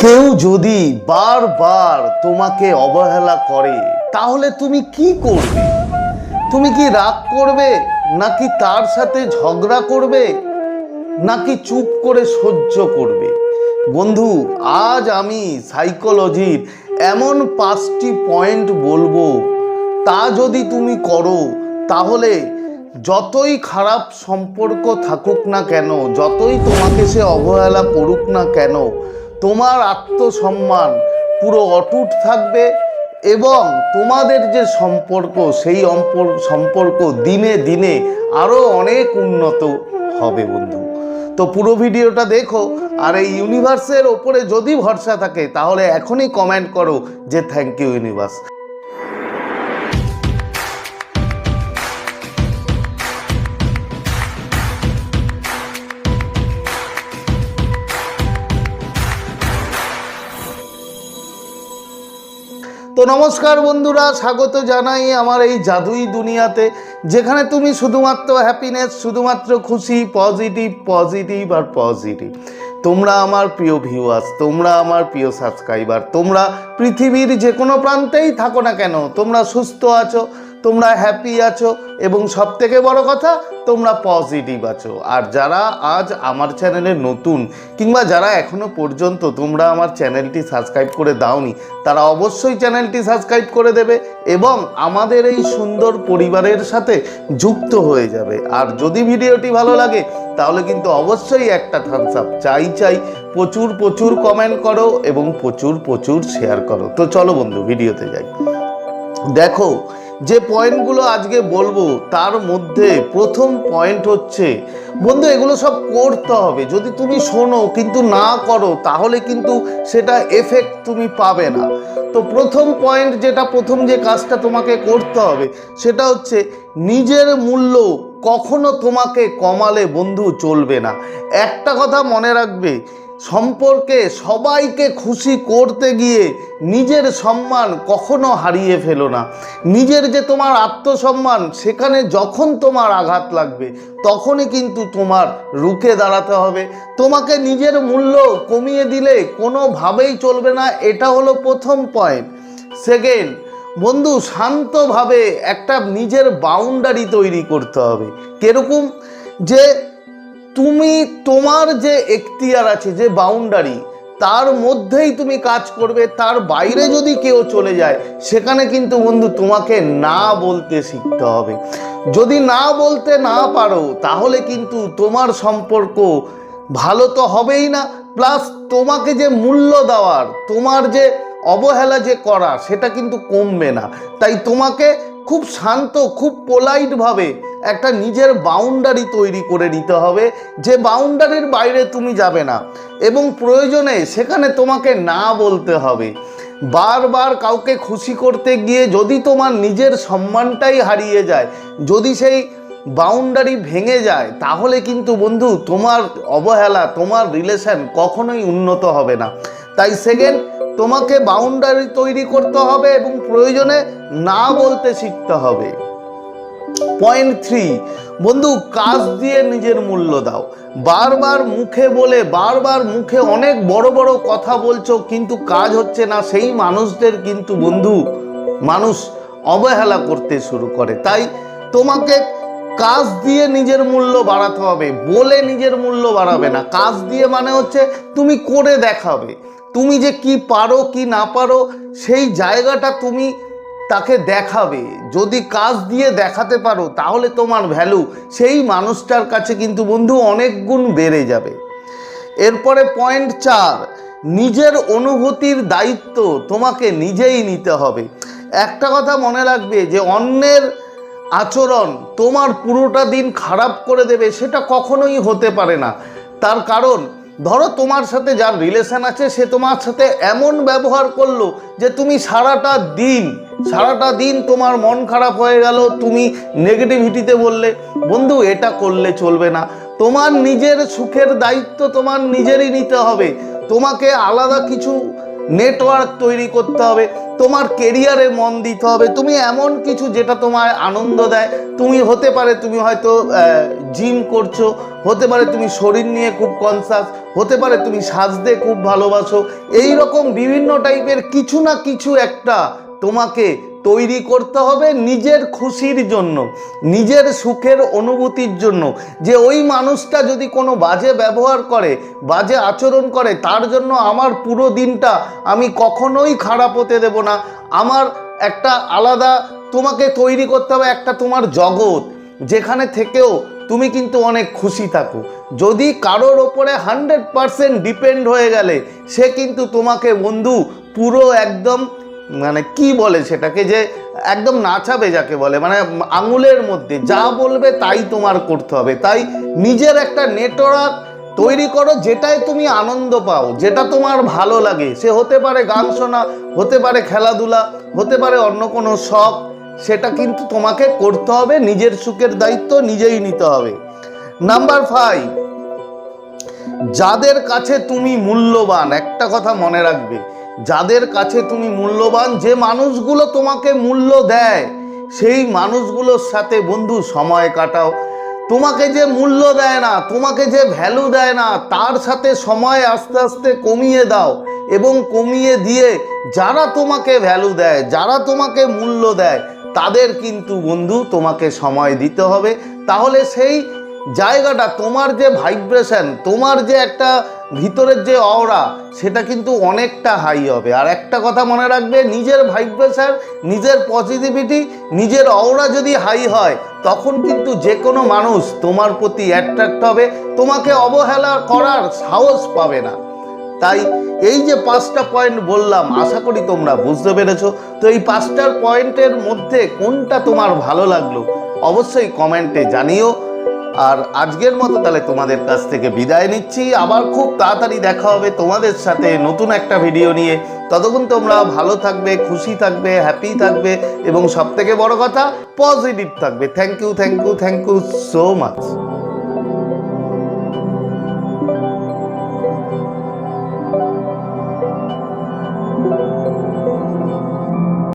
কেউ যদি বারবার তোমাকে অবহেলা করে তাহলে তুমি কি করবে? তুমি কি রাগ করবে, নাকি তার সাথে ঝগড়া করবে, নাকি চুপ করে সহ্য করবে? বন্ধু, আজ আমি সাইকোলজির এমন 5টি পয়েন্ট বলবো, তা যদি তুমি করো তাহলে যতই খারাপ সম্পর্ক থাকুক না কেন, যতই তোমাকে সে অবহেলা করুক না কেন, তোমার আত্মসম্মান পুরো অটুট থাকবে এবং তোমাদের যে সম্পর্ক, সেই সম্পর্ক দিনে দিনে আরও অনেক উন্নত হবে বন্ধু। তো পুরো ভিডিওটা দেখো, আর এই ইউনিভার্সের ওপরে যদি ভরসা থাকে তাহলে এখনই কমেন্ট করো যে থ্যাংক ইউ ইউনিভার্স। তো নমস্কার বন্ধুরা, স্বাগত জানাই আমার এই জাদুই দুনিয়াতে, যেখানে তুমি শুধুমাত্র হ্যাপিনেস, শুধুমাত্র খুশি, পজিটিভ আর পজিটিভ। তোমরা আমার প্রিয় ভিউয়ার্স, তোমরা আমার প্রিয় সাবস্ক্রাইবার, তোমরা পৃথিবীর যে কোনো প্রান্তেই থাকো না কেন, তোমরা সুস্থ আছো, তোমরা হ্যাপি আছো এবং সবথেকে বড় কথা তোমরা পজিটিভ আছো। আর যারা আজ আমার চ্যানেলে নতুন, কিংবা যারা এখনো পর্যন্ত তোমরা আমার চ্যানেলটি সাবস্ক্রাইব করে দাওনি, তারা অবশ্যই চ্যানেলটি সাবস্ক্রাইব করে দেবে এবং আমাদের এই সুন্দর পরিবারের সাথে যুক্ত হয়ে যাবে। আর যদি ভিডিওটি ভালো লাগে তাহলে কিন্তু অবশ্যই একটা থামস আপ চাই। প্রচুর কমেন্ট করো এবং প্রচুর শেয়ার করো। তো চলো বন্ধু, ভিডিওতে যাই। দেখো, যে পয়েন্টগুলো আজকে বলবো তার মধ্যে প্রথম পয়েন্ট হচ্ছে, বন্ধু এগুলো সব করতে হবে। যদি তুমি শোনো কিন্তু না করো তাহলে কিন্তু সেটা এফেক্ট তুমি পাবে না। তো প্রথম পয়েন্ট, প্রথম যে কাজটা তোমাকে করতে হবে সেটা হচ্ছে নিজের মূল্য কখনো তোমাকে কমালে বন্ধু চলবে না। একটা কথা মনে রাখবে, সম্পর্কে সবাইকে খুশি করতে গিয়ে নিজের সম্মান কখনো হারিয়ে ফেলো না। নিজের যে তোমার আত্মসম্মান, সেখানে যখন তোমার আঘাত লাগবে তখনই কিন্তু তোমার রুখে দাঁড়াতে হবে। তোমাকে নিজের মূল্য কমিয়ে দিলে কোনোভাবেই চলবে না। এটা হলো প্রথম পয়েন্ট। সেকেন্ড, বন্ধু শান্তভাবে একটা নিজের বাউন্ডারি তৈরি করতে হবে। কিরকম? যে তুমি তোমার যে এখতিয়ার আছে, যে বাউন্ডারি, তার মধ্যেই তুমি কাজ করবে। তার বাইরে যদি কেউ চলে যায়, সেখানে কিন্তু বন্ধু তোমাকে না বলতে শিখতে হবে। যদি না বলতে না পারো তাহলে কিন্তু তোমার সম্পর্ক ভালো তো হবেই না, প্লাস তোমাকে যে মূল্য দেওয়ার, তোমার যে অবহেলা যে করা, সেটা কিন্তু কমবে না। তাই তোমাকে খুব শান্ত, খুব পোলাইটভাবে একটা নিজের বাউন্ডারি তৈরি করে নিতে হবে, যে বাউন্ডারির বাইরে তুমি যাবে না এবং প্রয়োজনে সেখানে তোমাকে না বলতে হবে। বারবার কাউকে খুশি করতে গিয়ে যদি তোমার নিজের সম্মানটাই হারিয়ে যায়, যদি সেই বাউন্ডারি ভেঙে যায়, তাহলে কিন্তু বন্ধু তোমার অবহেলা, তোমার রিলেশন কখনোই উন্নত হবে না। তাই সেকেন্ড, তোমাকে বাউন্ডারি তৈরি করতে হবে এবং প্রয়োজনে না বলতে শিখতে হবে। পয়েন্ট 3, বন্ধু কাজ দিয়ে নিজের মূল্য দাও। বারবার মুখে বলে, বারবার মুখে অনেক বড় বড় কথা বলছো কিন্তু কাজ হচ্ছে না, সেই মানুষদের কিন্তু বন্ধু মানুষ অবহেলা করতে শুরু করে। তাই তোমাকে কাজ দিয়ে নিজের মূল্য বাড়াতে হবে, বলে নিজের মূল্য বাড়াবে না। কাজ দিয়ে মানে হচ্ছে তুমি করে দেখাবে, তুমি যে কি পারো কি না পারো সেই জায়গাটা তুমি তাকে দেখাবে। যদি কাজ দিয়ে দেখাতে পারো তাহলে তোমার ভ্যালু সেই মানুষটার কাছে কিন্তু বন্ধু অনেক গুণ বেড়ে যাবে। এরপরে পয়েন্ট 4, নিজের অনুভূতির দায়িত্ব তোমাকে নিজেই নিতে হবে। একটা কথা মনে রাখবে, যে অন্যের আচরণ তোমার পুরোটা দিন খারাপ করে দেবে সেটা কখনোই হতে পারে না। তার কারণ ধরো তোমার সাথে যার রিলেশন আছে, সে তোমার সাথে এমন ব্যবহার করলো যে তুমি সারাটা দিন তোমার মন খারাপ হয়ে গেল, তুমি নেগেটিভিটিতে বললে। বন্ধু এটা করলে চলবে না। তোমার নিজের সুখের দায়িত্ব তোমার নিজেরই নিতে হবে। তোমাকে আলাদা কিছু নেটওয়ার্ক তৈরি করতে হবে, তোমার কেরিয়ারে মন দিতে হবে। তুমি এমন কিছু যেটা তোমার আনন্দ দেয়, তুমি হতে পারে তুমি হয়তো জিম করছো, হতে পারে তুমি শরীর নিয়ে খুব কনসাস, হতে পারে তুমি সাজতে খুব ভালোবাসো। এই রকম বিভিন্ন টাইপের কিছু না কিছু একটা তোমাকে তৈরি করতে হবে নিজের খুশির জন্য, নিজের সুখের অনুভূতির জন্য। যে ওই মানুষটা যদি কোনো বাজে ব্যবহার করে, বাজে আচরণ করে, তার জন্য আমার পুরো দিনটা আমি কখনোই খারাপ হতে দেব না। আমার একটা আলাদা তোমাকে তৈরি করতে হবে একটা তোমার জগৎ, যেখানে থেকেও তুমি কিন্তু অনেক খুশি থাকো। যদি কারোর ওপরে 100% ডিপেন্ড হয়ে গেলে, সে কিন্তু তোমাকে বন্ধু পুরো একদম মানে কি বলে সেটাকে, যে একদম নাচাবে যাকে বলে, মানে আঙুলের মধ্যে যা বলবে তাই তোমার করতে হবে। তাই নিজের একটা নেটওয়ার্ক তৈরি করো, যেটায় তুমি আনন্দ পাও, যেটা তোমার ভালো লাগে। সে হতে পারে গান শোনা, হতে পারে খেলাধুলা, হতে পারে অন্য কোনো শখ। সেটা কিন্তু তোমাকে করতে হবে, নিজের সুখের দায়িত্ব নিজেই নিতে হবে। নাম্বার 5, যাদের কাছে তুমি মূল্যবান, একটা কথা মনে রাখবে, যাদের কাছে তুমি মূল্যবান, যে মানুষগুলো তোমাকে মূল্য দেয়, সেই মানুষগুলোর সাথে বন্ধু সময় কাটাও। তোমাকে যে মূল্য দেয় না, তোমাকে যে ভ্যালু দেয় না, তার সাথে সময় আস্তে আস্তে কমিয়ে দাও। এবং কমিয়ে দিয়ে যারা তোমাকে ভ্যালু দেয়, যারা তোমাকে মূল্য দেয়, তাদের কিন্তু বন্ধু তোমাকে সময় দিতে হবে। তাহলে সেই জায়গাটা, তোমার যে ভাইব্রেশন, তোমার যে একটা ভিতরের যে অরা, সেটা কিন্তু অনেকটা হাই হবে। আর একটা কথা মনে রাখবে, নিজের ভাইব্রেশন, নিজের পজিটিভিটি, নিজের অরা যদি হাই হয়, তখন কিন্তু যে কোনো মানুষ তোমার প্রতি অ্যাট্রাক্ট হবে, তোমাকে অবহেলা করার সাহস পাবে না। তাই এই যে 5টা পয়েন্ট বললাম, আশা করি তোমরা বুঝতে পেরেছো। তো এই 5টার পয়েন্টের মধ্যে কোনটা তোমার ভালো লাগলো অবশ্যই কমেন্টে জানিও। আর আজকের মতো তাহলে তোমাদের কাছ থেকে বিদায় নিচ্ছি। আবার খুব তাড়াতাড়ি দেখা হবে তোমাদের সাথে নতুন একটা ভিডিও নিয়ে। ততক্ষণ তোমরা ভালো থাকবে, খুশি থাকবে, হ্যাপি থাকবে এবং সবথেকে বড় কথা পজিটিভ থাকবে। Thank you so much.